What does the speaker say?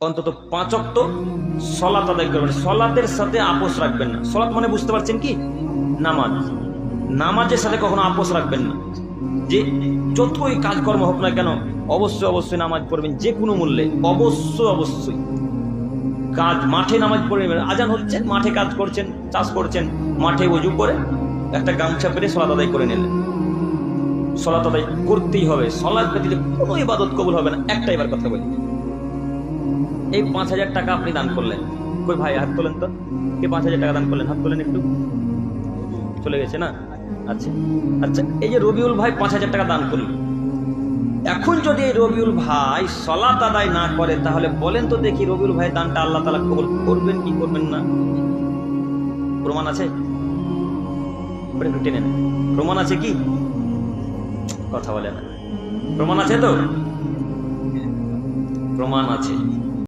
অন্তত 5 ওয়াক্ত সলাত আদায় করবেন, সলাতের সাথে আপোষ রাখবেন না। সলাত মানে বুঝতে পারছেন কি? নামাজ। নামাজের সাথে কখনো আপোষ রাখবেন না, যে যতই কাজকর্ম হোক না কেন অবশ্যই অবশ্যই নামাজ পড়বেন, যে কোনো মূল্যে অবশ্যই অবশ্যই। কাজ মাঠে নামাজ পড়বেন, আজান হচ্ছে, মাঠে কাজ করছেন, চাষ করছেন, মাঠে ওযু করে একটা গামছা পেরে সলাত আদায় করে নিলেন। সলাত আদায় করতেই হবে, সলাত ব্যতীত কোনো ইবাদত কবুল হবে না। একটা এবার কথা বলি, এই 5,000 টাকা আপনি দান করলেন, কই ভাই হাত তোলেন তো, কে 5,000 টাকা দান করলেন? হাত তোলেন একটু। চলে গেছে না? আচ্ছা আচ্ছা, এই যে রবিউল ভাই 5,000 টাকা দান করলেন, এখন যদি এই রবিউল ভাই সলাত আদায় না করে, তাহলে বলেন তো দেখি রবিউল ভাই দানটা আল্লাহ তাআলা কবুল করবেন কি করবেন না? প্রমাণ আছে? টেনে নেন, প্রমাণ আছে কি? কথা বলে না। প্রমাণ আছে তো? প্রমাণ আছে।